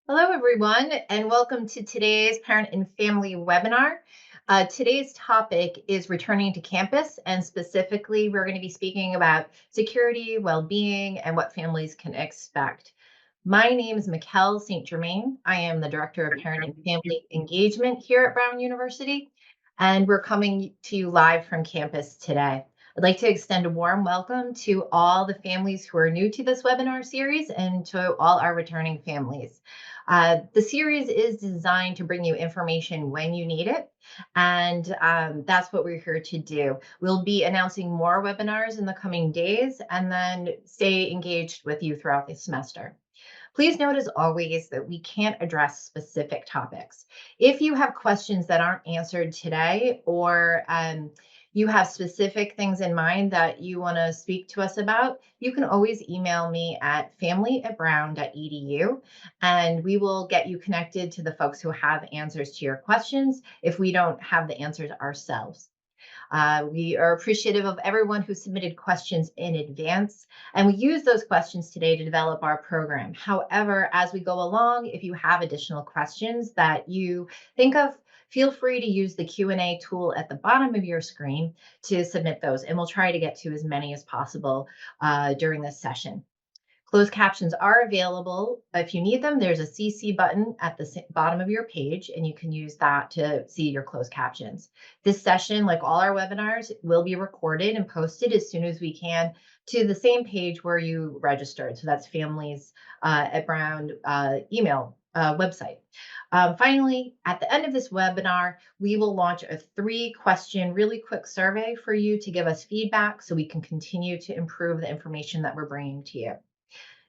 Hello, everyone, and welcome to today's Parent and Family webinar. Today's topic is returning to campus, and specifically, we're going to be speaking about security, well-being, and what families can expect. My name is Mikkel St. Germain. I am the Director of Parent and Family Engagement here at Brown University, and we're coming to you live from campus today. I'd like to extend a warm welcome to all the families who are new to this webinar series and to all our returning families. The series is designed to bring you information when you need it, and that's what we're here to do. We'll be announcing more webinars in the coming days and then stay engaged with you throughout the semester. Please note, as always, that we can't address specific topics. If you have questions that aren't answered today, or you have specific things in mind that you want to speak to us about, you can always email me at family@brown.edu, and we will get you connected to the folks who have answers to your questions if we don't have the answers ourselves. We are appreciative of everyone who submitted questions in advance, and we use those questions today to develop our program. However, as we go along, if you have additional questions that you think of, feel free to use the Q&A tool at the bottom of your screen to submit those, and we'll try to get to as many as possible during this session. Closed captions are available if you need them. There's a CC button at the bottom of your page, and you can use that to see your closed captions. This session, like all our webinars, will be recorded and posted as soon as we can to the same page where you registered. So that's families at Brown email website. Finally, at the end of this webinar, we will launch a 3-question, really quick survey for you to give us feedback so we can continue to improve the information that we're bringing to you.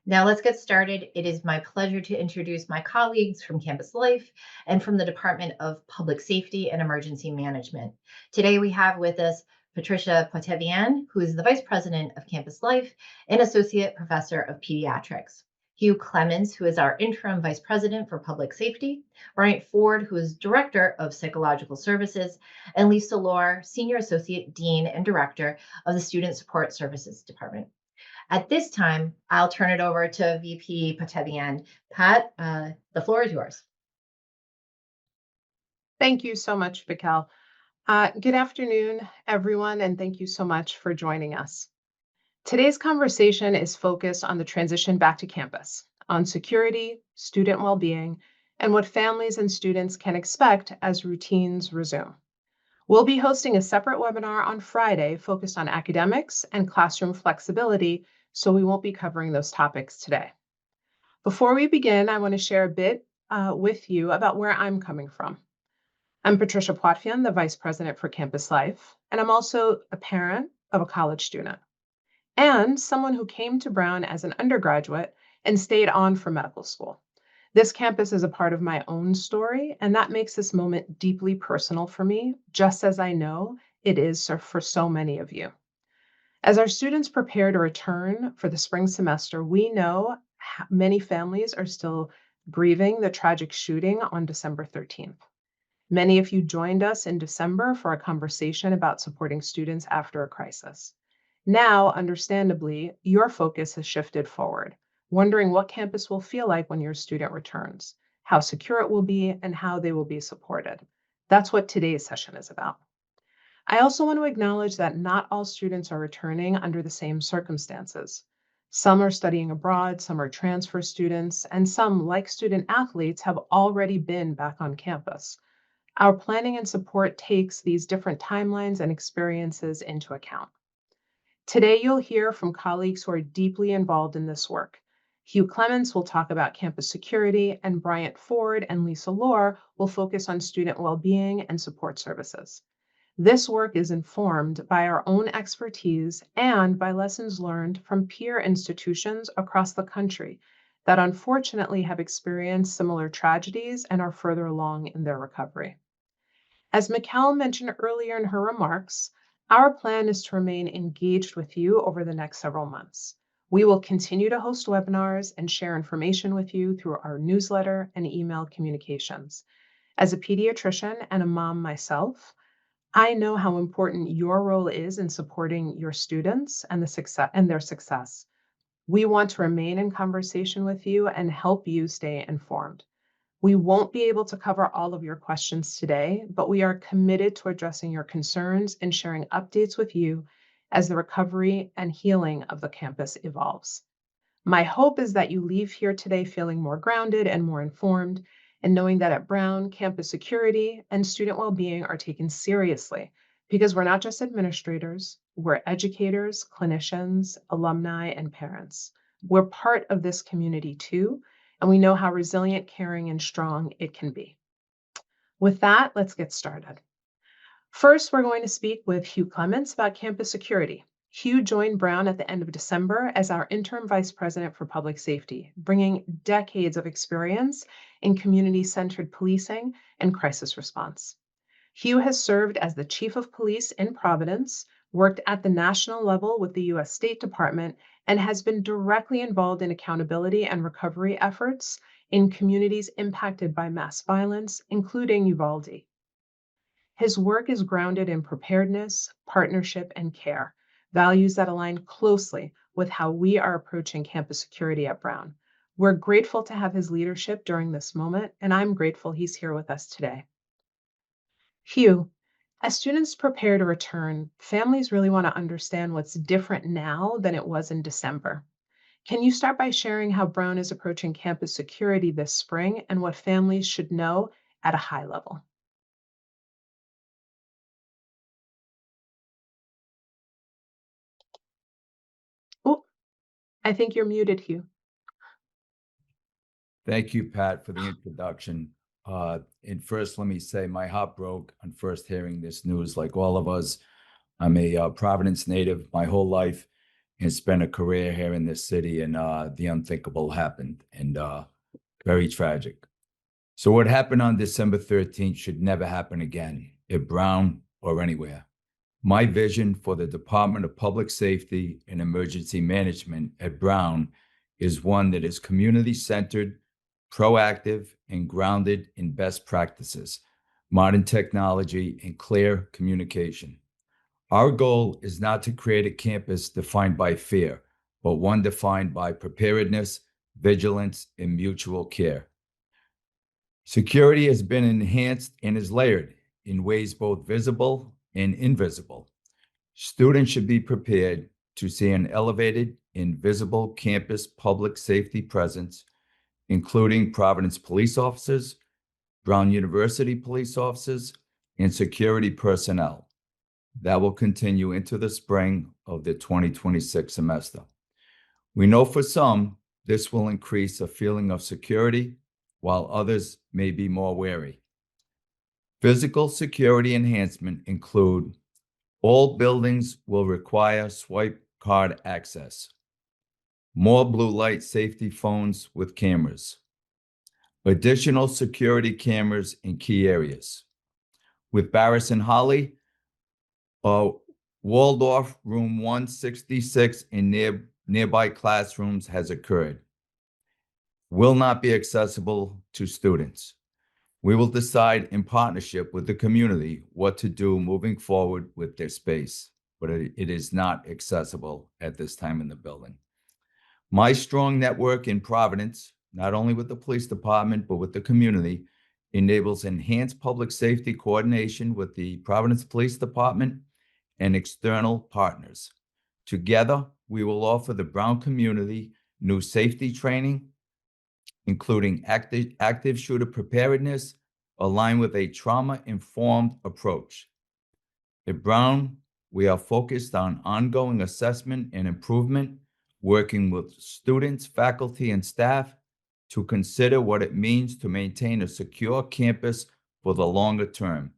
Now let's get started. It is my pleasure to introduce my colleagues from Campus Life and from the Department of Public Safety and Emergency Management. Today we have with us Patricia Potevian, who is the Vice President of Campus Life and Associate Professor of Pediatrics. Hugh Clemens, who is our Interim Vice President for Public Safety, Bryant Ford, who is Director of Psychological Services, and Lisa Lohr, Senior Associate Dean and Director of the Student Support Services Department. At this time, I'll turn it over to VP Potevian. Pat, the floor is yours. Thank you so much, Mikkel. Good afternoon, everyone, and thank you so much for joining us. Today's conversation is focused on the transition back to campus, on security, student well-being, and what families and students can expect as routines resume. We'll be hosting a separate webinar on Friday focused on academics and classroom flexibility, so we won't be covering those topics today. Before we begin, I want to share a bit with you about where I'm coming from. I'm Patricia Potevian, the Vice President for Campus Life, and I'm also a parent of a college student and someone who came to Brown as an undergraduate and stayed on for medical school. This campus is a part of my own story, and that makes this moment deeply personal for me, just as I know it is for so many of you. As our students prepare to return for the spring semester, we know many families are still grieving the tragic shooting on December 13th. Many of you joined us in December for a conversation about supporting students after a crisis. Now, understandably, your focus has shifted forward, wondering what campus will feel like when your student returns, how secure it will be, and how they will be supported. That's what today's session is about. I also want to acknowledge that not all students are returning under the same circumstances. Some are studying abroad, some are transfer students, and some, like student athletes, have already been back on campus. Our planning and support takes these different timelines and experiences into account. Today, you'll hear from colleagues who are deeply involved in this work. Hugh Clemens will talk about campus security, and Bryant Ford and Lisa Lohr will focus on student well-being and support services. This work is informed by our own expertise and by lessons learned from peer institutions across the country that unfortunately have experienced similar tragedies and are further along in their recovery. As Mikkel mentioned earlier in her remarks, our plan is to remain engaged with you over the next several months. We will continue to host webinars and share information with you through our newsletter and email communications. As a pediatrician and a mom myself, I know how important your role is in supporting your students and their success. We want to remain in conversation with you and help you stay informed. We won't be able to cover all of your questions today, but we are committed to addressing your concerns and sharing updates with you as the recovery and healing of the campus evolves. My hope is that you leave here today feeling more grounded and more informed, and knowing that at Brown, campus security and student well-being are taken seriously because we're not just administrators, we're educators, clinicians, alumni, and parents. We're part of this community too, and we know how resilient, caring, and strong it can be. With that, let's get started. First, we're going to speak with Hugh Clements about campus security. Hugh joined Brown at the end of December as our interim vice president for public safety, bringing decades of experience in community-centered policing and crisis response. Hugh has served as the chief of police in Providence, worked at the national level with the U.S. State Department, and has been directly involved in accountability and recovery efforts in communities impacted by mass violence, including Uvalde. His work is grounded in preparedness, partnership, and care, values that align closely with how we are approaching campus security at Brown. We're grateful to have his leadership during this moment, and I'm grateful he's here with us today. Hugh, as students prepare to return, families really want to understand what's different now than it was in December. Can you start by sharing how Brown is approaching campus security this spring and what families should know at a high level? Oh, I think you're muted, Hugh. Thank you, Pat, for the introduction. And first, let me say my heart broke on first hearing this news. Like all of us, I'm a Providence native my whole life and spent a career here in this city, and the unthinkable happened, and very tragic. So what happened on December 13th should never happen again at Brown or anywhere. My vision for the Department of Public Safety and Emergency Management at Brown is one that is community-centered, proactive, and grounded in best practices, modern technology, and clear communication. Our goal is not to create a campus defined by fear, but one defined by preparedness, vigilance, and mutual care. Security has been enhanced and is layered in ways both visible and invisible. Students should be prepared to see an elevated, invisible campus public safety presence, including Providence police officers, Brown University police officers, and security personnel. That will continue into the spring of the 2026 semester. We know for some, this will increase a feeling of security, while others may be more wary. Physical security enhancement include all buildings will require swipe card access, more blue light safety phones with cameras, additional security cameras in key areas. With Barris and Holly, Waldorf room 166 in nearby classrooms has occurred. Will not be accessible to students. We will decide in partnership with the community what to do moving forward with their space, but it is not accessible at this time in the building. My strong network in Providence, not only with the police department, but with the community, enables enhanced public safety coordination with the Providence Police Department and external partners. Together, we will offer the Brown community new safety training, including active shooter preparedness, aligned with a trauma-informed approach. At Brown, we are focused on ongoing assessment and improvement, working with students, faculty, and staff to consider what it means to maintain a secure campus for the longer term.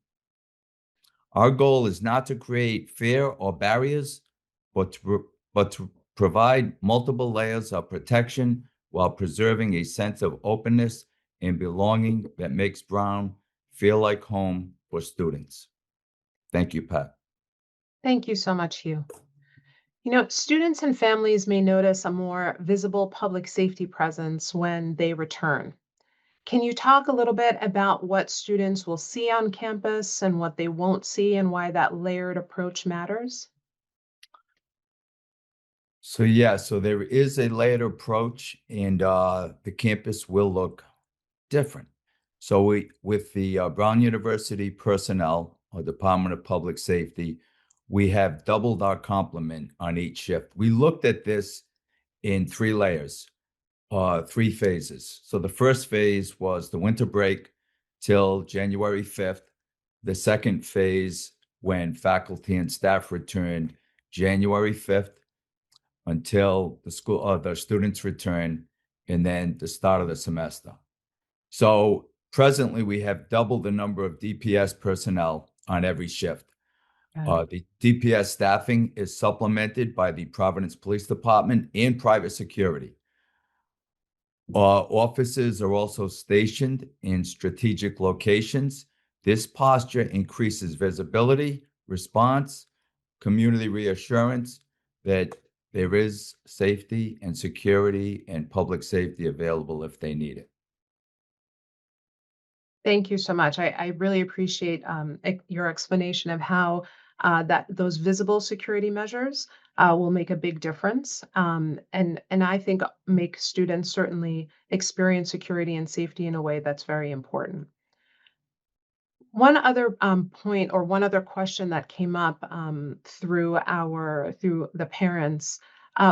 Our goal is not to create fear or barriers, but to provide multiple layers of protection while preserving a sense of openness and belonging that makes Brown feel like home for students. Thank you, Pat. Thank you so much, Hugh. Students and families may notice a more visible public safety presence when they return. Can you talk a little bit about what students will see on campus and what they won't see and why that layered approach matters? So there is a layered approach, and the campus will look different. So with the Brown University personnel or Department of Public Safety, we have doubled our complement on each shift. We looked at this in three layers, three phases. So the first phase was the winter break till January 5th. The second phase, when faculty and staff returned, January 5th until the students return, and then the start of the semester. So presently, we have double the number of DPS personnel on every shift. The DPS staffing is supplemented by the Providence Police Department and private security. Officers are also stationed in strategic locations. This posture increases visibility, response, community reassurance that there is safety and security and public safety available if they need it. Thank you so much. I really appreciate your explanation of how that those visible security measures will make a big difference, and I think make students certainly experience security and safety in a way that's very important. One other point or one other question that came up through the parents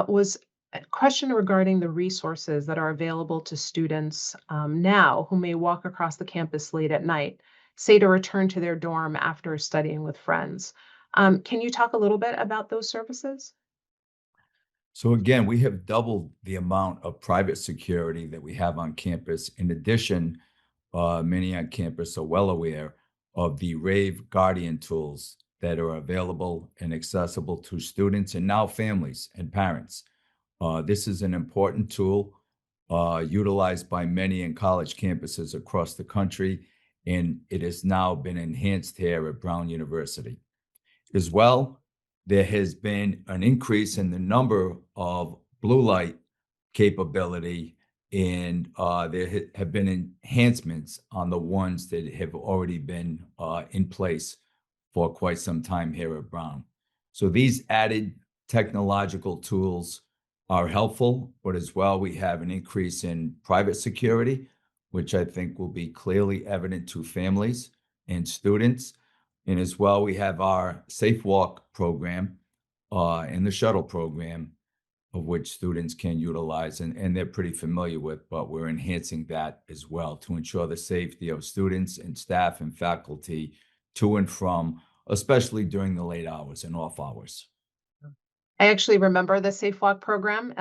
was a question regarding the resources that are available to students now who may walk across the campus late at night, say to return to their dorm after studying with friends. Can you talk a little bit about those services? So again, we have doubled the amount of private security that we have on campus. In addition, many on campus are well aware of the Rave Guardian tools that are available and accessible to students and now families and parents. This is an important tool utilized by many in college campuses across the country, and it has now been enhanced here at Brown University. As well, there has been an increase in the number of blue light capability, and there have been enhancements on the ones that have already been in place for quite some time here at Brown. So these added technological tools are helpful, but as well, we have an increase in private security, which I think will be clearly evident to families and students. And as well, we have our Safe Walk program and the shuttle program, of which students can utilize, and they're pretty familiar with, but we're enhancing that as well to ensure the safety of students and staff and faculty to and from, especially during the late hours and off hours. I actually remember the Safe Walk program.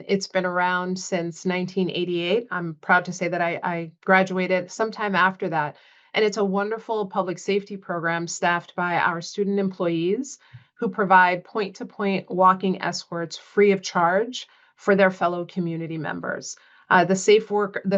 It's been around since 1988. I'm proud to say that I graduated sometime after that. And it's a wonderful public safety program staffed by our student employees who provide point-to-point walking escorts free of charge for their fellow community members. The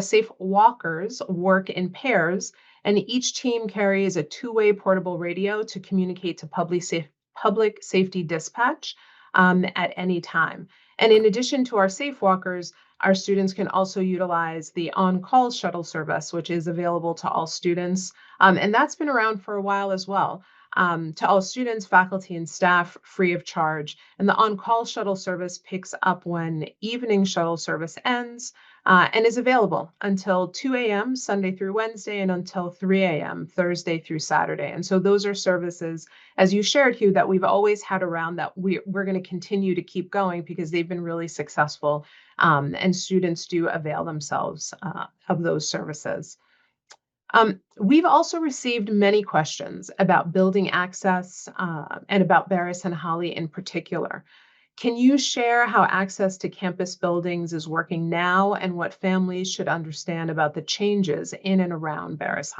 Safe Walkers work in pairs, and each team carries a two-way portable radio to communicate to public safety dispatch at any time. And in addition to our Safe Walkers, our students can also utilize the on-call shuttle service, which is available to all students. And that's been around for a while as well. To all students, faculty, and staff free of charge. And the on-call shuttle service picks up when evening shuttle service ends and is available until 2 a.m. Sunday through Wednesday and until 3 a.m. Thursday through Saturday. And so those are services, as you shared, Hugh, that we've always had around that we're going to continue to keep going because they've been really successful and students do avail themselves of those services. We've also received many questions about building access and about Barris and Holly in particular. Can you share how access to campus buildings is working now and what families should understand about the changes in and around Barris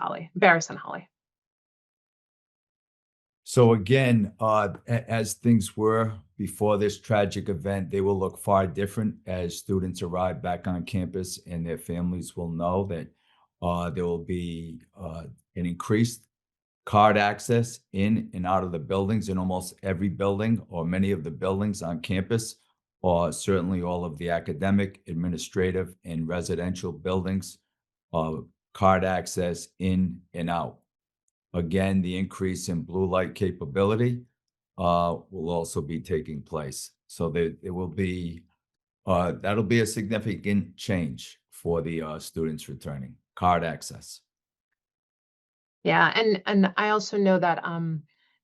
and Holly? So again, as things were before this tragic event, they will look far different as students arrive back on campus, and their families will know that there will be an increased card access in and out of the buildings in almost every building or many of the buildings on campus, or certainly all of the academic, administrative, and residential buildings, card access in and out. Again, the increase in blue light capability will also be taking place. So there will be, that'll be a significant change for the students returning, card access. Yeah, and I also know that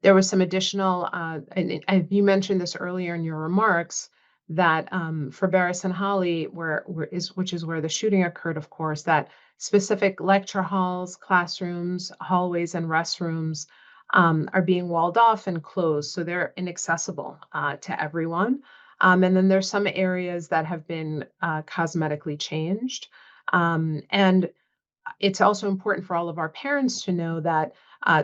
there was some additional, and you mentioned this earlier in your remarks, that for Barris and Holly, which is where the shooting occurred, of course, that specific lecture halls, classrooms, hallways, and restrooms are being walled off and closed, so they're inaccessible to everyone. And then there's some areas that have been cosmetically changed. And it's also important for all of our parents to know that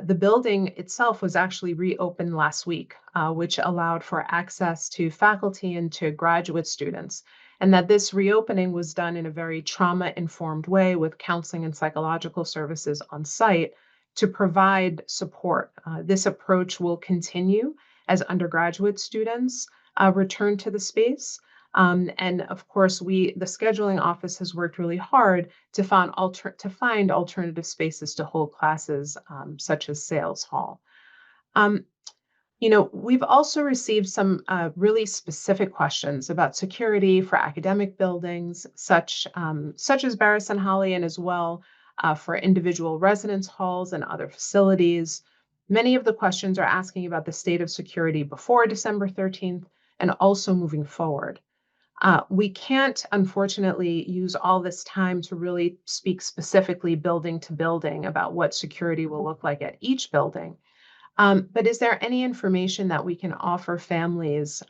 the building itself was actually reopened last week, which allowed for access to faculty and to graduate students. And that this reopening was done in a very trauma-informed way with counseling and psychological services on site to provide support. This approach will continue as undergraduate students return to the space. And of course, the scheduling office has worked really hard to find alternative spaces to hold classes, such as Sales Hall. We've also received some really specific questions about security for academic buildings, such as Barris and Holly, and as well for individual residence halls and other facilities. Many of the questions are asking about the state of security before December 13th and also moving forward. We can't, unfortunately, use all this time to really speak specifically building to building about what security will look like at each building. But is there any information that we can offer families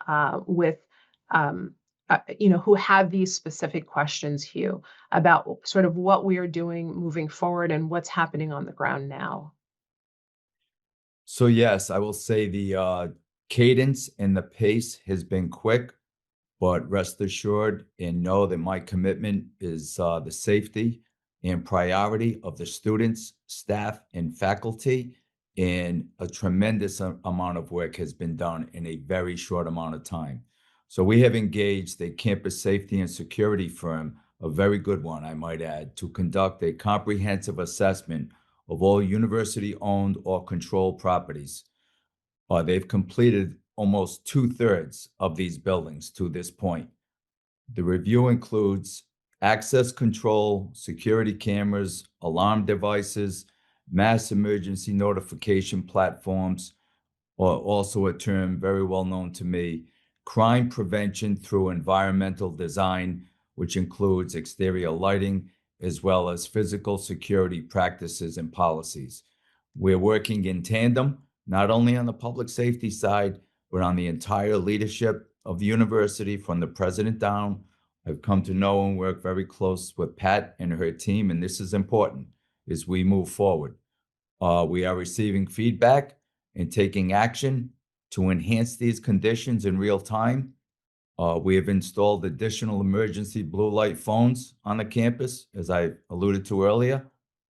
who have these specific questions, Hugh, about sort of what we are doing moving forward and what's happening on the ground now? So yes, I will say the cadence and the pace has been quick, but rest assured and know that my commitment is the safety and priority of the students, staff, and faculty. And a tremendous amount of work has been done in a very short amount of time. So we have engaged a campus safety and security firm, a very good one, I might add, to conduct a comprehensive assessment of all university-owned or controlled properties. They've completed almost 2/3 of these buildings to this point. The review includes access control, security cameras, alarm devices, mass emergency notification platforms, or also a term very well known to me, crime prevention through environmental design, which includes exterior lighting, as well as physical security practices and policies. We're working in tandem, not only on the public safety side, but on the entire leadership of the university from the president down. I've come to know and work very close with Pat and her team, and this is important as we move forward. We are receiving feedback and taking action to enhance these conditions in real time. We have installed additional emergency blue light phones on the campus, as I alluded to earlier.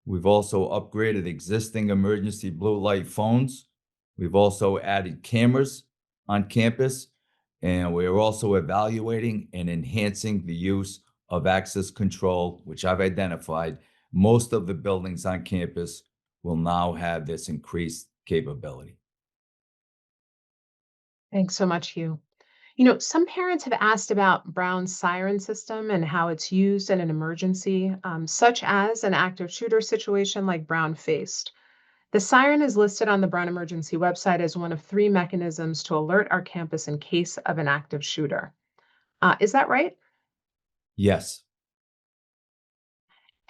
We've also upgraded existing emergency blue light phones. We've also added cameras on campus, and we are also evaluating and enhancing the use of access control, which I've identified. Most of the buildings on campus will now have this increased capability. Thanks so much, Hugh. Some parents have asked about Brown's siren system and how it's used in an emergency, such as an active shooter situation like Brown faced. The siren is listed on the Brown Emergency website as one of 3 mechanisms to alert our campus in case of an active shooter. Is that right? Yes.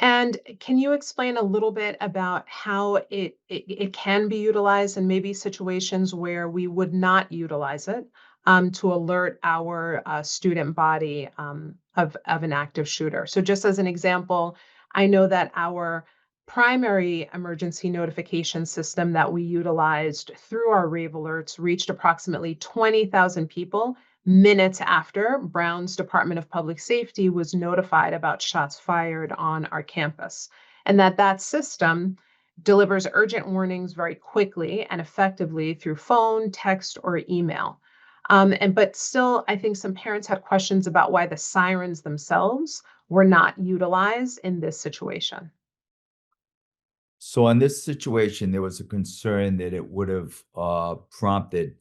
And can you explain a little bit about how it can be utilized in maybe situations where we would not utilize it to alert our student body of an active shooter? So just as an example, I know that our primary emergency notification system that we utilized through our rave alerts reached approximately 20,000 people minutes after Brown's Department of Public Safety was notified about shots fired on our campus, and that system delivers urgent warnings very quickly and effectively through phone, text, or email. But still, I think some parents had questions about why the sirens themselves were not utilized in this situation. So in this situation, there was a concern that it would have prompted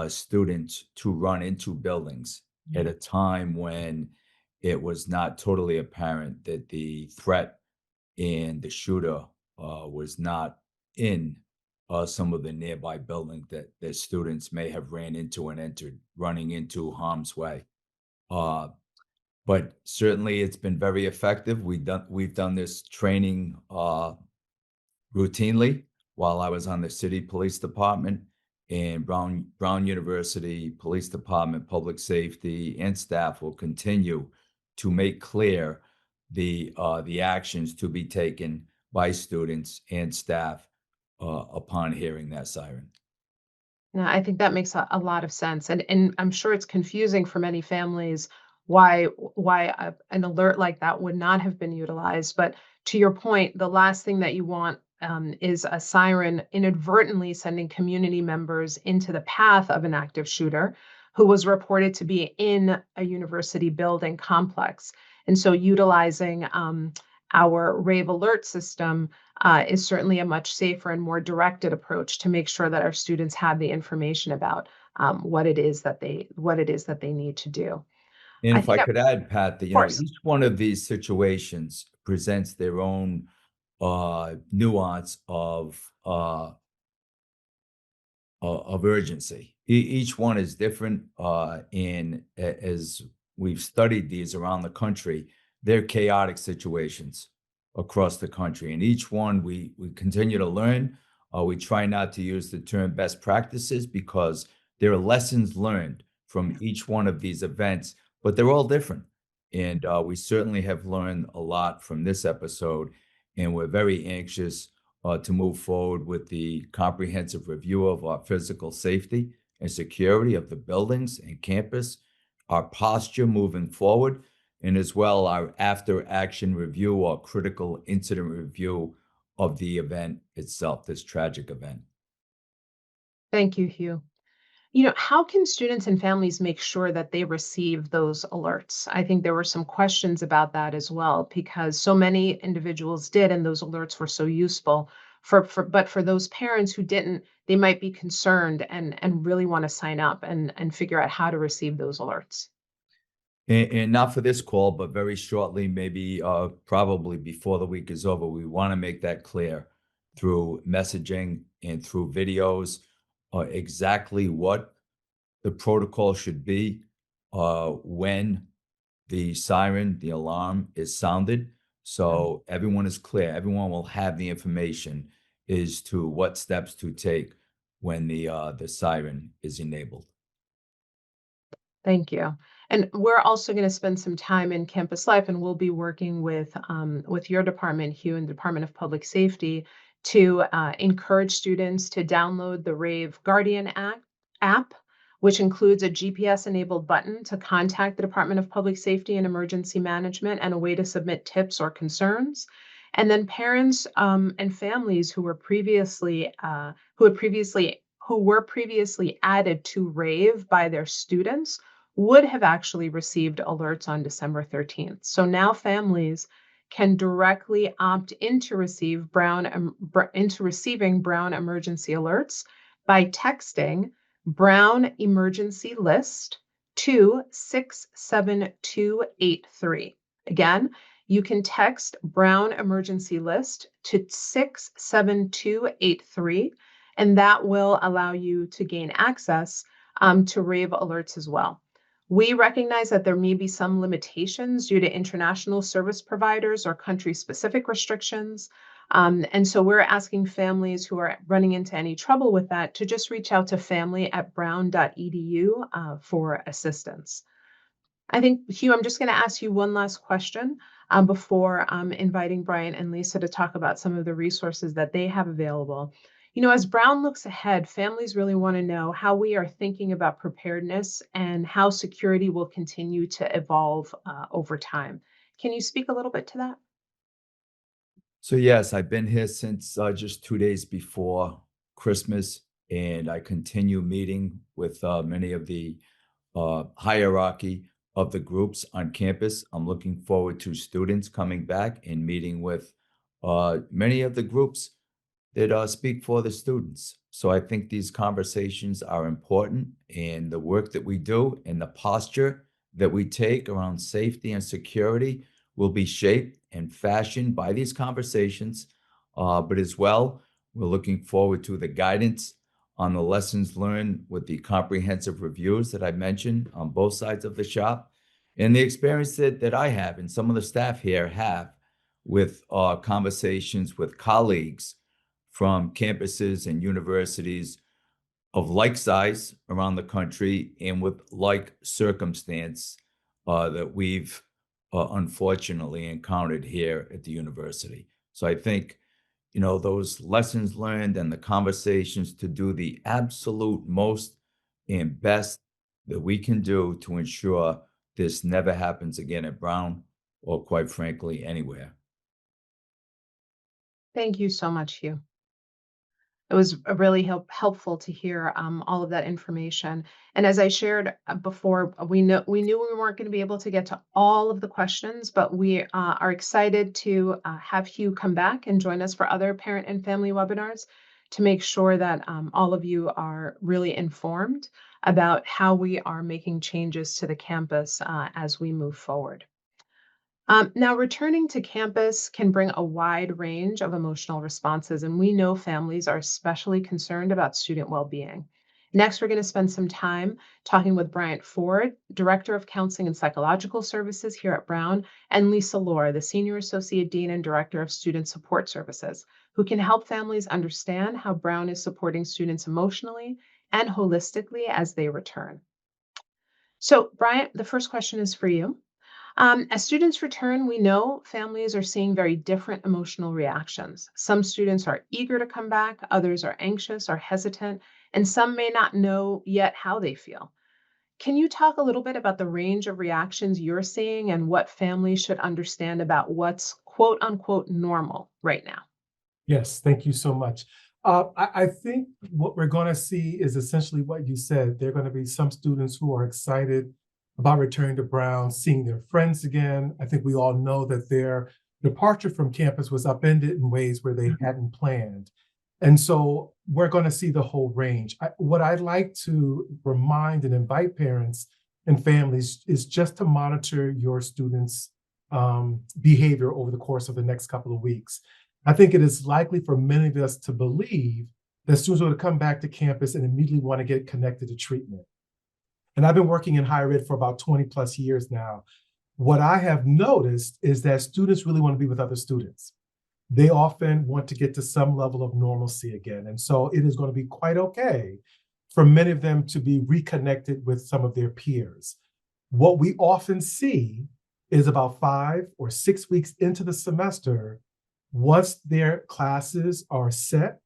students to run into buildings at a time when it was not totally apparent that the threat and the shooter was not in some of the nearby buildings that students may have ran into and entered, running into harm's way. Uh, but certainly, it's been very effective. We've done this training routinely while I was on the city police department, and Brown University Police Department, Public Safety, and staff will continue to make clear the actions to be taken by students and staff upon hearing that siren. Yeah, I think that makes a lot of sense, and I'm sure it's confusing for many families why an alert like that would not have been utilized. But to your point, the last thing that you want is a siren inadvertently sending community members into the path of an active shooter who was reported to be in a university building complex. And so, utilizing our Rave alert system is certainly a much safer and more directed approach to make sure that our students have the information about what it is that they need to do. And I if I think, of could add, Pat, that course, each one of these situations presents their own nuance of urgency. Each one is different, and as we've studied these around the country, they're chaotic situations across the country, and each one we continue to learn. We try not to use the term best practices because there are lessons learned from each one of these events, but they're all different. And we certainly have learned a lot from this episode, and we're very anxious to move forward with the comprehensive review of our physical safety and security of the buildings and campus, our posture moving forward, and as well our after action review or critical incident review of the event itself, this tragic event. thank you, Hugh. How can students and families make sure that they receive those alerts? I think there were some questions about that as well, because so many individuals did, and those alerts were so useful. But for those parents who didn't, they might be concerned and really want to sign up and figure out how to receive those alerts. And not for this call, but very shortly, maybe probably before the week is over, we want to make that clear through messaging and through videos, exactly what the protocol should be when the siren, the alarm is sounded. So everyone is clear. Everyone will have the information as to what steps to take when the siren is enabled. Thank you. And we're also going to spend some time in campus life, and we'll be working with your department, Hugh, and the Department of Public Safety, to encourage students to download the Rave Guardian app, which includes a GPS-enabled button to contact the Department of Public Safety and Emergency Management and a way to submit tips or concerns. And then parents and families who were previously added to Rave by their students would have actually received alerts on December 13th. So now families can directly opt into receiving Brown emergency alerts by texting Brown emergency list to 67283. Again, you can text Brown emergency list to 67283, and that will allow you to gain access to Rave alerts as well. We recognize that there may be some limitations due to international service providers or country-specific restrictions. And so we're asking families who are running into any trouble with that to just reach out to family@brown.edu for assistance. I think, Hugh, I'm just going to ask you one last question before inviting Brian and Lisa to talk about some of the resources that they have available. As Brown looks ahead, families really want to know how we are thinking about preparedness and how security will continue to evolve over time. Can you speak a little bit to that? So yes, I've been here since just 2 days before Christmas, and I continue meeting with many of the hierarchy of the groups on campus. I'm looking forward to students coming back and meeting with many of the groups that speak for the students. So I think these conversations are important, and the work that we do and the posture that we take around safety and security will be shaped and fashioned by these conversations. But as well, we're looking forward to the guidance on the lessons learned with the comprehensive reviews that I mentioned on both sides of the shop, and the experience that I have and some of the staff here have with conversations with colleagues from campuses and universities of like size around the country and with like circumstance that we've unfortunately encountered here at the university. So I think, you know, those lessons learned and the conversations to do the absolute most and best that we can do to ensure this never happens again at Brown or, quite frankly, anywhere. Thank you so much, Hugh. It was really helpful to hear all of that information. And as I shared before, we knew we weren't going to be able to get to all of the questions, but we are excited to have Hugh come back and join us for other parent and family webinars to make sure that all of you are really informed about how we are making changes to the campus as we move forward. Now, returning to campus can bring a wide range of emotional responses, and we know families are especially concerned about student well-being. Next, we're going to spend some time talking with Bryant Ford, Director of Counseling and Psychological Services here at Brown, and Lisa Lohr, the Senior Associate Dean and Director of Student Support Services, who can help families understand how Brown is supporting students emotionally and holistically as they return. So, Bryant, the first question is for you. As students return, we know families are seeing very different emotional reactions. Some students are eager to come back, others are anxious or hesitant, and some may not know yet how they feel. Can you talk a little bit about the range of reactions you're seeing and what families should understand about what's quote unquote normal right now? Yes, thank you so much. I think what we're going to see is essentially what you said. There are going to be some students who are excited about returning to Brown, seeing their friends again. I think we all know that their departure from campus was upended in ways where they hadn't planned. And so we're going to see the whole range. What I'd like to remind and invite parents and families is just to monitor your students' behavior over the course of the next couple of weeks. I think it is likely for many of us to believe that students will come back to campus and immediately want to get connected to treatment. And I've been working in higher ed for about 20 plus years now. What I have noticed is that students really want to be with other students. They often want to get to some level of normalcy again. And so it is going to be quite okay for many of them to be reconnected with some of their peers. What we often see is about 5 or 6 weeks into the semester, once their classes are set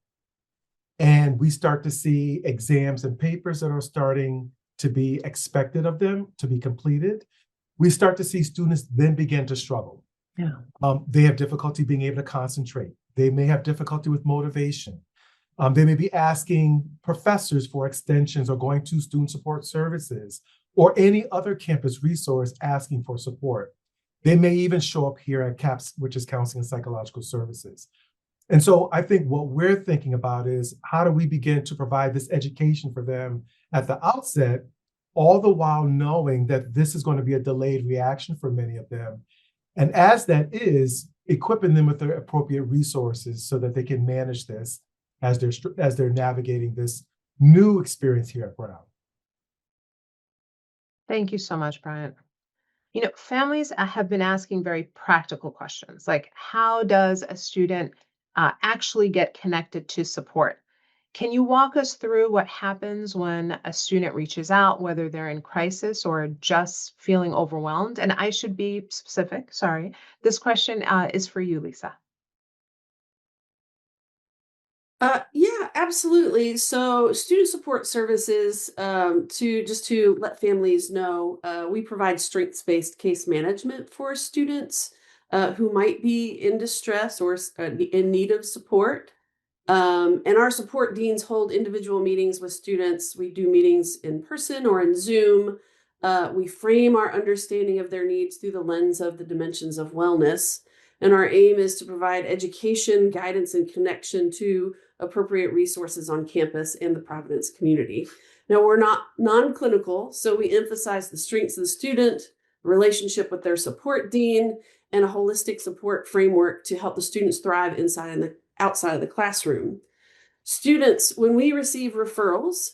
and we start to see exams and papers that are starting to be expected of them to be completed, we start to see students then begin to struggle. Yeah. They have difficulty being able to concentrate. They may have difficulty with motivation. They may be asking professors for extensions or going to student support services or any other campus resource asking for support. They may even show up here at CAPS, which is Counseling and Psychological Services. And so I think what we're thinking about is how do we begin to provide this education for them at the outset, all the while knowing that this is going to be a delayed reaction for many of them. And as that is, equipping them with the appropriate resources so that they can manage this as they're navigating this new experience here at Brown. Thank you so much, Bryant. You know, families have been asking very practical questions like how does a student actually get connected to support? Can you walk us through what happens when a student reaches out, whether they're in crisis or just feeling overwhelmed? And I should be specific, sorry. This question is for you, Lisa. Yeah, absolutely. So, student support services, to let families know, we provide strengths-based case management for students who might be in distress or in need of support. And our support deans hold individual meetings with students. We do meetings in person or in Zoom. We frame our understanding of their needs through the lens of the dimensions of wellness. And our aim is to provide education, guidance, and connection to appropriate resources on campus and the Providence community. Now, we're not non-clinical, so we emphasize the strengths of the student, relationship with their support dean, and a holistic support framework to help the students thrive inside and outside of the classroom. Students, when we receive referrals,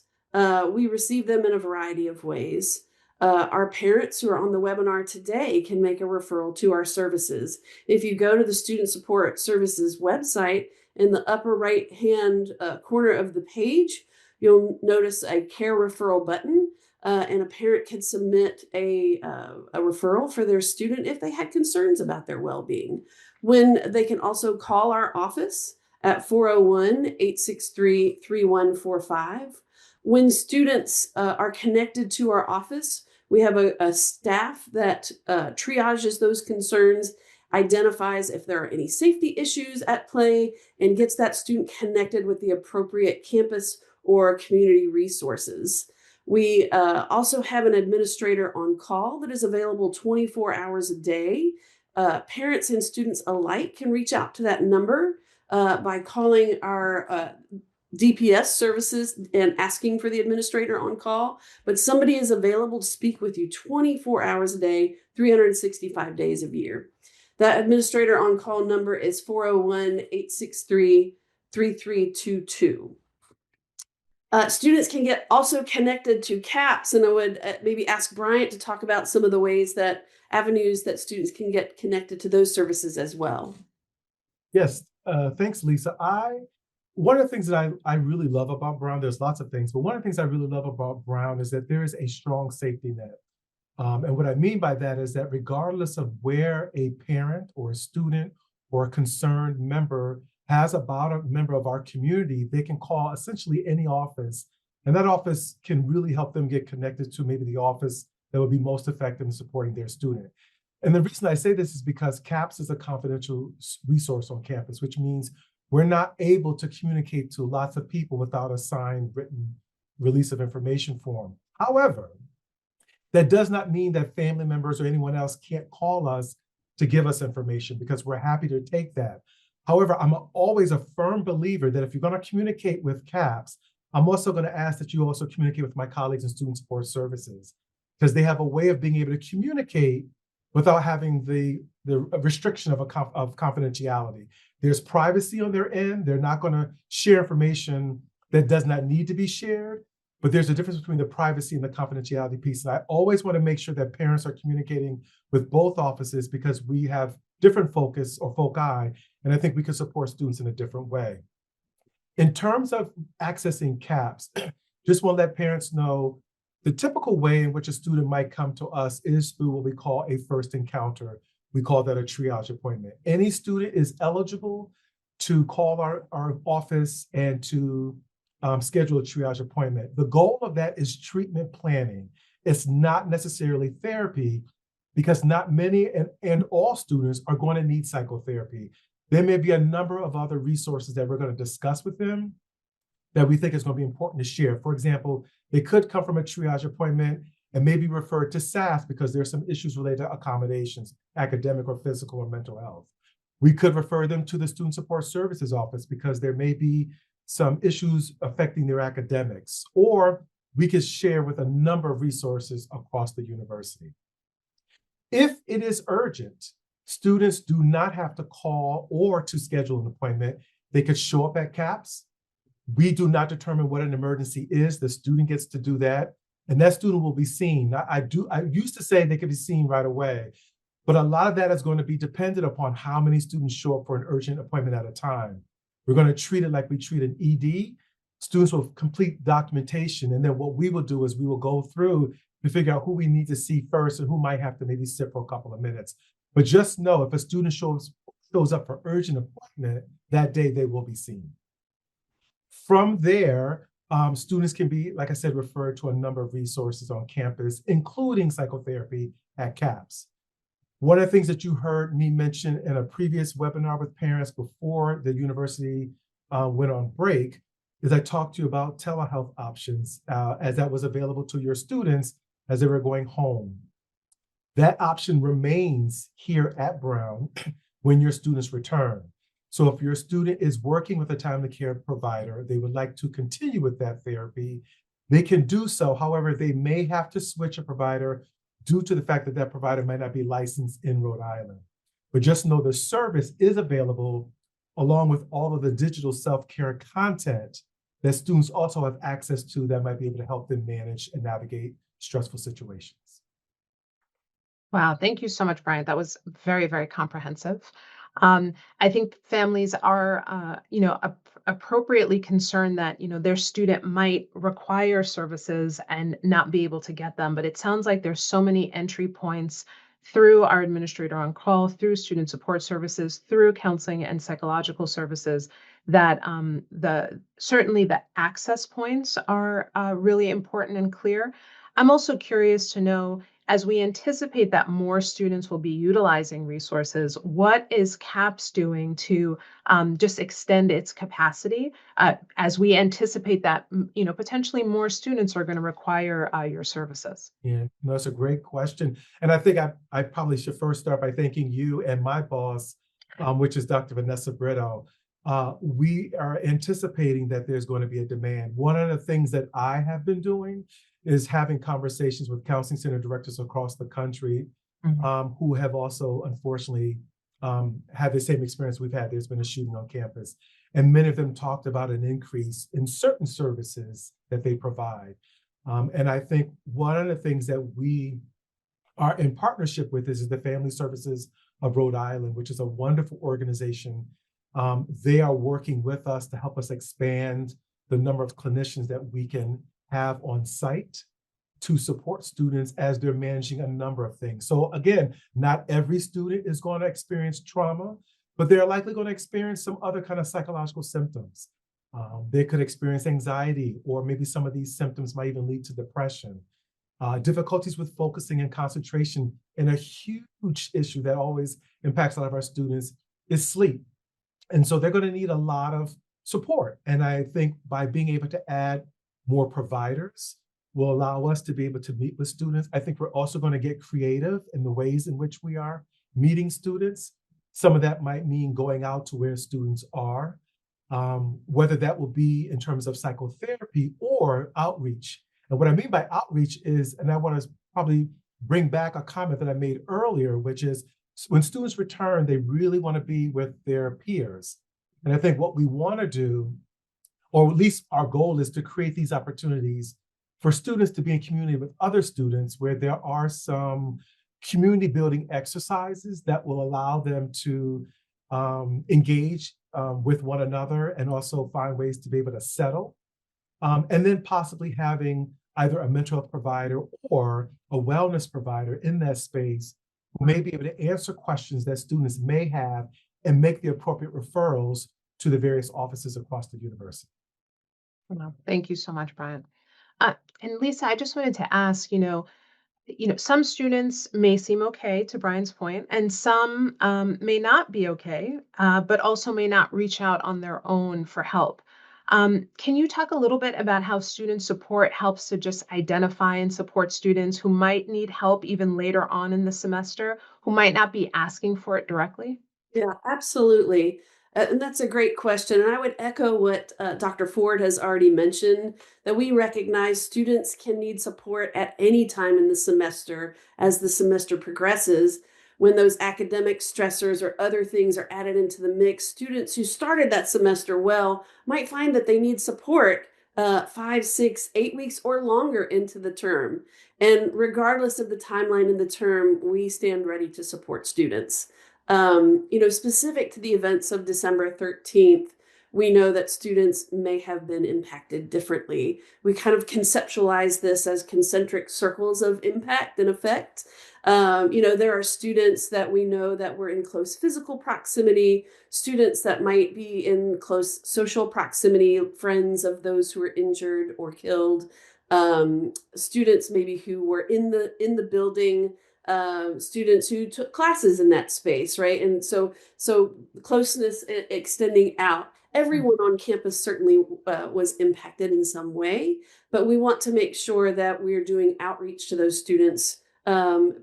we receive them in a variety of ways. Our parents who are on the webinar today can make a referral to our services. If you go to the Student Support Services website, in the upper right-hand corner of the page, you'll notice a care referral button, and a parent can submit a referral for their student if they had concerns about their well-being. When they can also call our office at 401-863-3145. When students are connected to our office, we have a staff that triages those concerns, identifies if there are any safety issues at play, and gets that student connected with the appropriate campus or community resources. We also have an administrator on call that is available 24 hours a day. Parents and students alike can reach out to that number by calling our DPS services and asking for the administrator on call, but somebody is available to speak with you 24 hours a day, 365 days a year. That administrator on call number is 401-863-3322. Students can get also connected to CAPS, and I would maybe ask Bryant to talk about some of the ways that avenues that students can get connected to those services as well. Yes, thanks, Lisa. One of the things that I really love about Brown, there's lots of things, but one of the things I really love about Brown is that there is a strong safety net. And what I mean by that is that regardless of where a parent or a student or a concerned member has about a member of our community, they can call essentially any office, and that office can really help them get connected to maybe the office that would be most effective in supporting their student. And the reason I say this is because CAPS is a confidential resource on campus, which means we're not able to communicate to lots of people without a signed written release of information form. However, that does not mean that family members or anyone else can't call us to give us information, because we're happy to take that. However, I'm always a firm believer that if you're going to communicate with CAPS, I'm also going to ask that you also communicate with my colleagues in Student Support Services, because they have a way of being able to communicate without having the restriction of confidentiality. There's privacy on their end. They're not going to share information that does not need to be shared, but there's a difference between the privacy and the confidentiality piece. And I always want to make sure that parents are communicating with both offices, because we have different focus or foci, and I think we can support students in a different way. In terms of accessing CAPS, just want to let parents know the typical way in which a student might come to us is through what we call a first encounter. We call that a triage appointment. Any student is eligible to call our office and to schedule a triage appointment. The goal of that is treatment planning. It's not necessarily therapy, because not many and all students are going to need psychotherapy. There may be a number of other resources that we're going to discuss with them that we think is going to be important to share. For example, they could come from a triage appointment and maybe referred to SAS because there's some issues related to accommodations, academic or physical or mental health. We could refer them to the Student Support Services office because there may be some issues affecting their academics, or we could share with a number of resources across the university. If it is urgent, students do not have to call or to schedule an appointment. They could show up at CAPS. We do not determine what an emergency is. The student gets to do that, and that student will be seen. I used to say they could be seen right away, but a lot of that is going to be dependent upon how many students show up for an urgent appointment at a time. We're going to treat it like we treat an ED. Students will complete documentation, and then what we will do is we will go through to figure out who we need to see first and who might have to maybe sit for a couple of minutes. But just know, if a student shows up for urgent appointment, that day they will be seen. From there, students can be, like I said, referred to a number of resources on campus, including psychotherapy at CAPS. One of the things that you heard me mention in a previous webinar with parents before the university went on break is I talked to you about telehealth options as that was available to your students as they were going home. That option remains here at Brown. when your students return. So if your student is working with a timely care provider, they would like to continue with that therapy, they can do so. However, they may have to switch a provider due to the fact that that provider might not be licensed in Rhode Island. But just know the service is available along with all of the digital self-care content that students also have access to that might be able to help them manage and navigate stressful situations. Wow, thank you so much, Bryant. That was very, very comprehensive. I think families are, appropriately concerned that, their student might require services and not be able to get them. But it sounds like there's so many entry points through our administrator on call, through student support services, through counseling and psychological services that certainly the access points are really important and clear. I'm also curious to know, as we anticipate that more students will be utilizing resources, what is CAPS doing to just extend its capacity as we anticipate that potentially more students are going to require your services? Yeah, no, that's a great question. And I think I probably should first start by thanking you and my boss, which is Dr. Vanessa Brito. We are anticipating that there's going to be a demand. One of the things that I have been doing is having conversations with counseling center directors across the country who have also, unfortunately, had the same experience we've had. There's been a shooting on campus. And many of them talked about an increase in certain services that they provide. And I think one of the things that we are in partnership with is the Family Services of Rhode Island, which is a wonderful organization. They are working with us to help us expand the number of clinicians that we can have on site to support students as they're managing a number of things. So again, not every student is going to experience trauma, but they're likely going to experience some other kind of psychological symptoms. They could experience anxiety, or maybe some of these symptoms might even lead to depression. Difficulties with focusing and concentration, and a huge issue that always impacts a lot of our students is sleep. And so they're going to need a lot of support. And I think by being able to add more providers will allow us to be able to meet with students. I think we're also going to get creative in the ways in which we are meeting students. Some of that might mean going out to where students are, whether that will be in terms of psychotherapy or outreach. And what I mean by outreach is, and I want to probably bring back a comment that I made earlier, which is when students return, they really want to be with their peers. And I think what we want to do, or at least our goal, is to create these opportunities for students to be in community with other students, where there are some community building exercises that will allow them to engage with one another and also find ways to be able to settle. And then possibly having either a mental health provider or a wellness provider in that space who may be able to answer questions that students may have and make the appropriate referrals to the various offices across the university. Well, thank you so much, Brian. And Lisa, I just wanted to ask, some students may seem okay, to Brian's point, and some may not be okay, but also may not reach out on their own for help. Can you talk a little bit about how student support helps to just identify and support students who might need help even later on in the semester, who might not be asking for it directly? Yeah, absolutely. And that's a great question. And I would echo what Dr. Ford has already mentioned, that we recognize students can need support at any time in the semester as the semester progresses. When those academic stressors or other things are added into the mix, students who started that semester well might find that they need support 5, 6, 8 weeks or longer into the term. And regardless of the timeline in the term, we stand ready to support students. Specific to the events of December 13th, we know that students may have been impacted differently. We kind of conceptualize this as concentric circles of impact and effect. There are students that we know that were in close physical proximity, students that might be in close social proximity, friends of those who were injured or killed, students maybe who were in the building, students who took classes in that space, right? And so closeness extending out. Everyone on campus certainly was impacted in some way, but we want to make sure that we're doing outreach to those students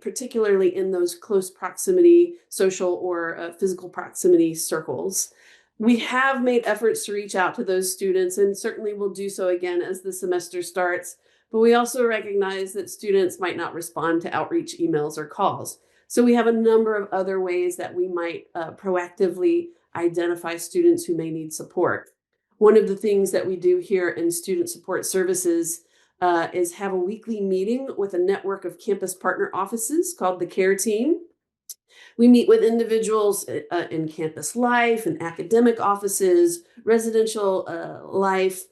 particularly in those close proximity, social or physical proximity circles. We have made efforts to reach out to those students, and certainly will do so again as the semester starts. But we also recognize that students might not respond to outreach emails or calls. So we have a number of other ways that we might proactively identify students who may need support. One of the things that we do here in Student Support Services is have a weekly meeting with a network of campus partner offices called the CARE Team. We meet with individuals in campus life and academic offices, residential life,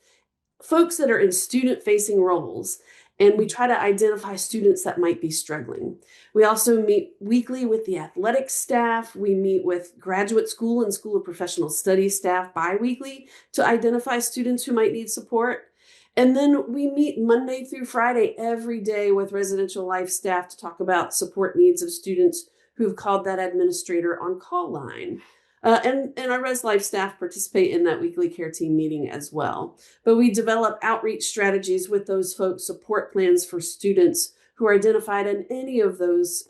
folks that are in student-facing roles, and we try to identify students that might be struggling. We also meet weekly with the athletics staff. We meet with graduate school and School of Professional Studies staff bi-weekly to identify students who might need support. And then we meet Monday through Friday every day with residential life staff to talk about support needs of students who've called that administrator on call line. And our Res Life staff participate in that weekly CARE Team meeting as well. But we develop outreach strategies with those folks, support plans for students who are identified in any of those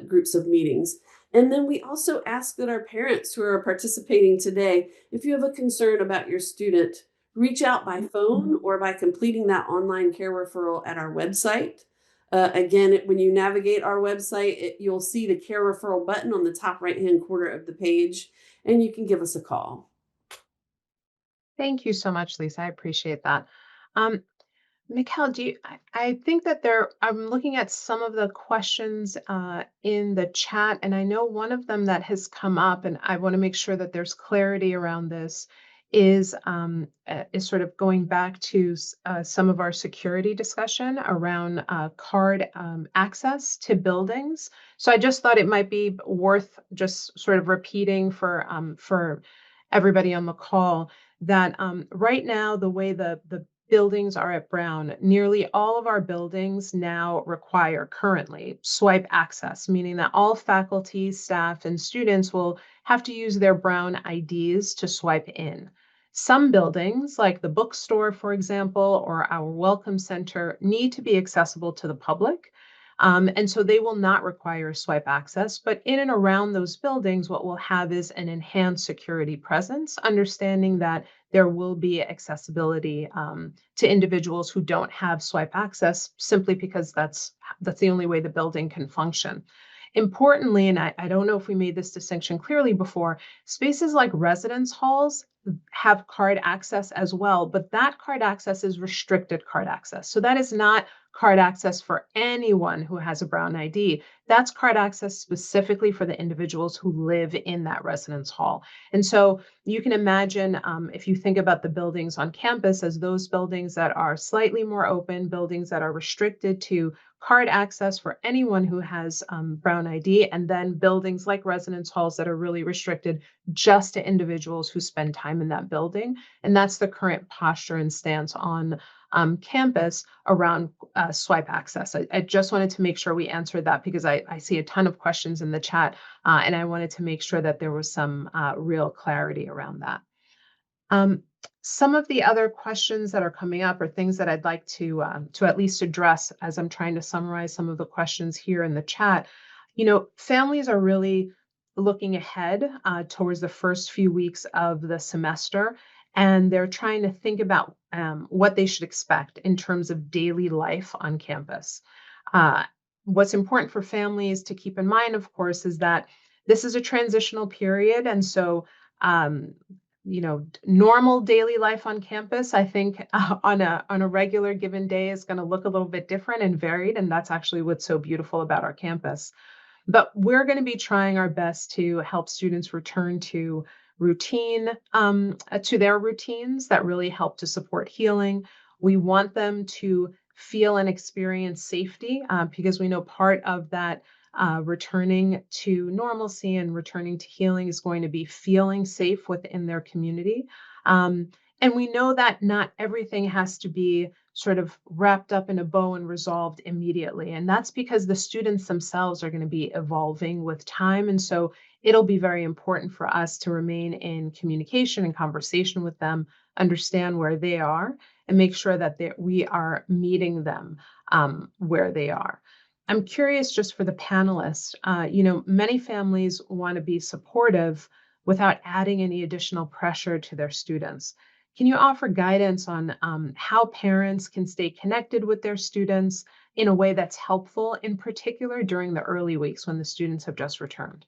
groups of meetings. And then we also ask that our parents who are participating today, if you have a concern about your student, reach out by phone or by completing that online care referral at our website. Again, when you navigate our website, you'll see the care referral button on the top right-hand corner of the page, and you can give us a call. Thank you so much, Lisa. I appreciate that. Mikhail, I think that I'm looking at some of the questions in the chat, and I know one of them that has come up, and I want to make sure that there's clarity around this, is sort of going back to some of our security discussion around card access to buildings. So I just thought it might be worth just sort of repeating for everybody on the call that right now, the way the buildings are at Brown, nearly all of our buildings now require currently swipe access, meaning that all faculty, staff, and students will have to use their Brown IDs to swipe in. Some buildings, like the bookstore, for example, or our welcome center, need to be accessible to the public. And so they will not require swipe access, but in and around those buildings, what we'll have is an enhanced security presence, understanding that there will be accessibility to individuals who don't have swipe access simply because that's the only way the building can function. Importantly, and I don't know if we made this distinction clearly before, spaces like residence halls have card access as well, but that card access is restricted card access. So that is not card access for anyone who has a Brown ID. That's card access specifically for the individuals who live in that residence hall. And so you can imagine if you think about the buildings on campus as those buildings that are slightly more open, buildings that are restricted to card access for anyone who has Brown ID, and then buildings like residence halls that are really restricted just to individuals who spend time in that building. And that's the current posture and stance on campus around swipe access. I just wanted to make sure we answered that because I see a ton of questions in the chat, and I wanted to make sure that there was some real clarity around that. Some of the other questions that are coming up are things that I'd like to at least address as I'm trying to summarize some of the questions here in the chat. You know, families are really looking ahead towards the first few weeks of the semester, and they're trying to think about what they should expect in terms of daily life on campus. What's important for families to keep in mind, of course, is that this is a transitional period, and so you know, normal daily life on campus, I think on a regular given day is going to look a little bit different and varied, and that's actually what's so beautiful about our campus. But we're going to be trying our best to help students return to routine, to their routines that really help to support healing. We want them to feel and experience safety because we know part of that returning to normalcy and returning to healing is going to be feeling safe within their community. And we know that not everything has to be sort of wrapped up in a bow and resolved immediately. And that's because the students themselves are going to be evolving with time. And so it'll be very important for us to remain in communication and conversation with them, understand where they are, and make sure that we are meeting them where they are. I'm curious just for the panelists, many families want to be supportive without adding any additional pressure to their students. Can you offer guidance on how parents can stay connected with their students in a way that's helpful, in particular during the early weeks when the students have just returned?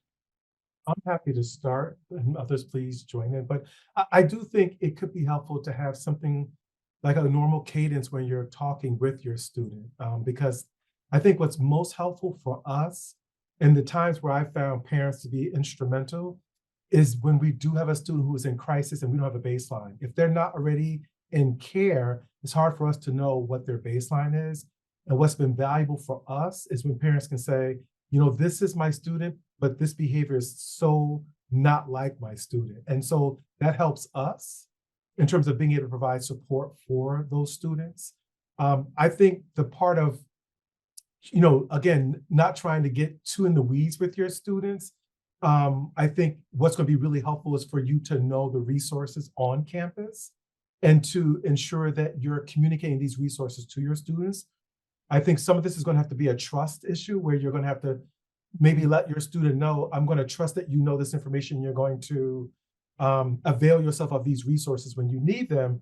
I'm happy to start, and others please join in. But I do think it could be helpful to have something like a normal cadence when you're talking with your student, because I think what's most helpful for us in the times where I found parents to be instrumental is when we do have a student who is in crisis and we don't have a baseline. If they're not already in care, it's hard for us to know what their baseline is. And what's been valuable for us is when parents can say, this is my student, but this behavior is so not like my student. And so that helps us in terms of being able to provide support for those students. I think the part of, again, not trying to get too in the weeds with your students. I think what's going to be really helpful is for you to know the resources on campus and to ensure that you're communicating these resources to your students. I think some of this is going to have to be a trust issue where you're going to have to maybe let your student know, I'm going to trust that you know this information. You're going to avail yourself of these resources when you need them.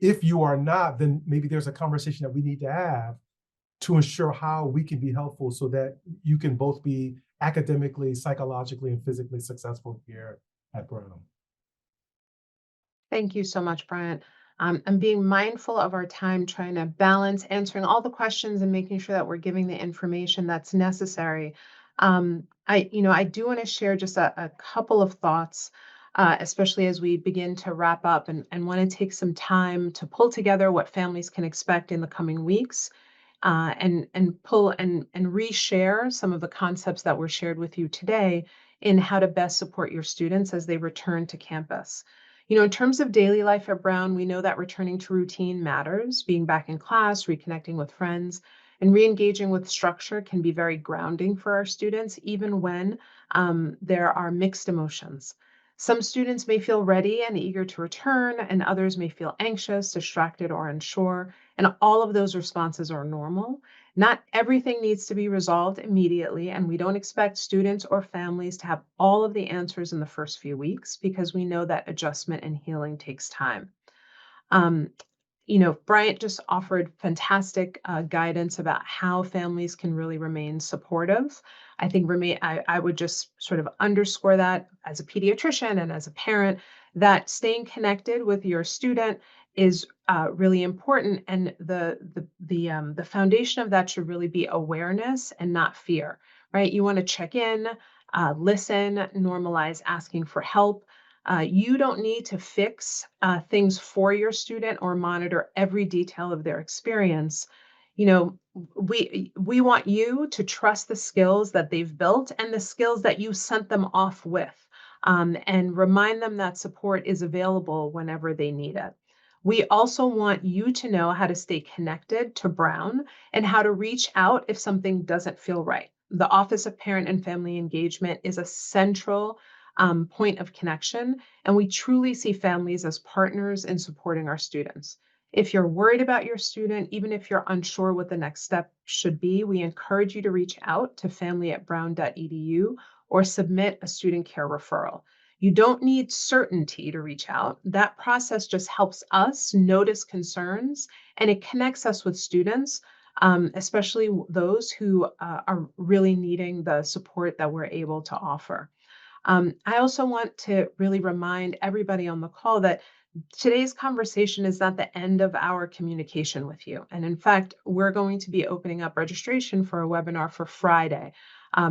If you are not, then maybe there's a conversation that we need to have to ensure how we can be helpful so that you can both be academically, psychologically, and physically successful here at Brown. Thank you so much, Bryant. I'm being mindful of our time, trying to balance answering all the questions and making sure that we're giving the information that's necessary. I do want to share just a couple of thoughts, especially as we begin to wrap up, and want to take some time to pull together what families can expect in the coming weeks, and pull and reshare some of the concepts that were shared with you today in how to best support your students as they return to campus. In terms of daily life at Brown, we know that returning to routine matters. Being back in class, reconnecting with friends, and re-engaging with structure can be very grounding for our students, even when there are mixed emotions. Some students may feel ready and eager to return, and others may feel anxious, distracted, or unsure. And all of those responses are normal. Not everything needs to be resolved immediately, and we don't expect students or families to have all of the answers in the first few weeks because we know that adjustment and healing takes time. Um, Bryant just offered fantastic guidance about how families can really remain supportive. I think I would just sort of underscore that as a pediatrician and as a parent, that staying connected with your student is really important, and the foundation of that should really be awareness and not fear. Right? You want to check in, listen, normalize asking for help. You don't need to fix things for your student or monitor every detail of their experience. We want you to trust the skills that they've built and the skills that you sent them off with, and remind them that support is available whenever they need it. We also want you to know how to stay connected to Brown and how to reach out if something doesn't feel right. The Office of Parent and Family Engagement is a central point of connection, and we truly see families as partners in supporting our students. If you're worried about your student, even if you're unsure what the next step should be, we encourage you to reach out to family@brown.edu or submit a student care referral. You don't need certainty to reach out. That process just helps us notice concerns, and it connects us with students, especially those who are really needing the support that we're able to offer. I also want to really remind everybody on the call that today's conversation is not the end of our communication with you. And in fact, we're going to be opening up registration for a webinar for Friday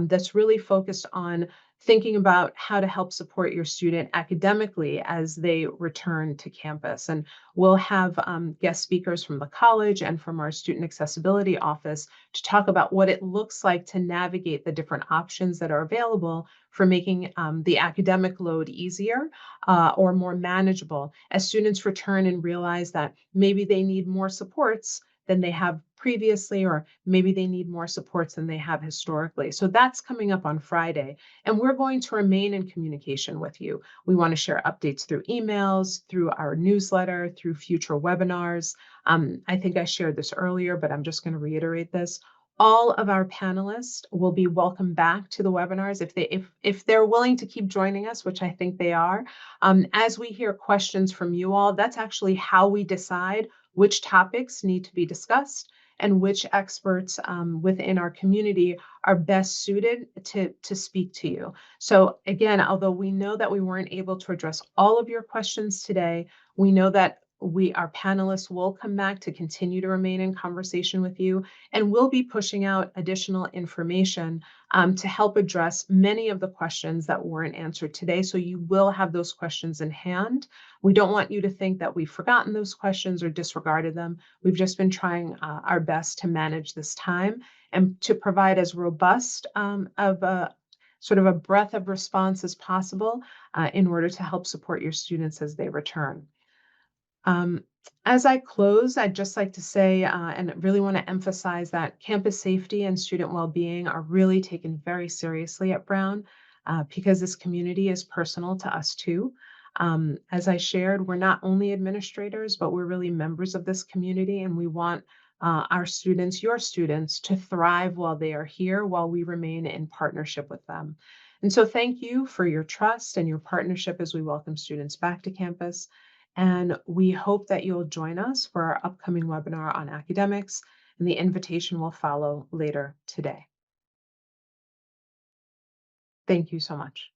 that's really focused on thinking about how to help support your student academically as they return to campus. And we'll have guest speakers from the college and from our student accessibility office to talk about what it looks like to navigate the different options that are available for making the academic load easier or more manageable as students return and realize that maybe they need more supports than they have previously, or maybe they need more supports than they have historically. So that's coming up on Friday, and we're going to remain in communication with you. We want to share updates through emails, through our newsletter, through future webinars. I think I shared this earlier, but I'm just going to reiterate this. All of our panelists will be welcome back to the webinars if they're willing to keep joining us, which I think they are. As we hear questions from you all, that's actually how we decide which topics need to be discussed and which experts within our community are best suited to speak to you. So again, although we know that we weren't able to address all of your questions today, we know that our panelists will come back to continue to remain in conversation with you, and we'll be pushing out additional information to help address many of the questions that weren't answered today. So you will have those questions in hand. We don't want you to think that we've forgotten those questions or disregarded them. We've just been trying our best to manage this time and to provide as robust of a sort of a breadth of response as possible in order to help support your students as they return. As I close, I'd just like to say, and really want to emphasize that campus safety and student well-being are really taken very seriously at Brown because this community is personal to us too. As I shared, we're not only administrators, but we're really members of this community, and we want our students, your students, to thrive while they are here, while we remain in partnership with them. And so thank you for your trust and your partnership as we welcome students back to campus. And we hope that you'll join us for our upcoming webinar on academics, and the invitation will follow later today. Thank you so much.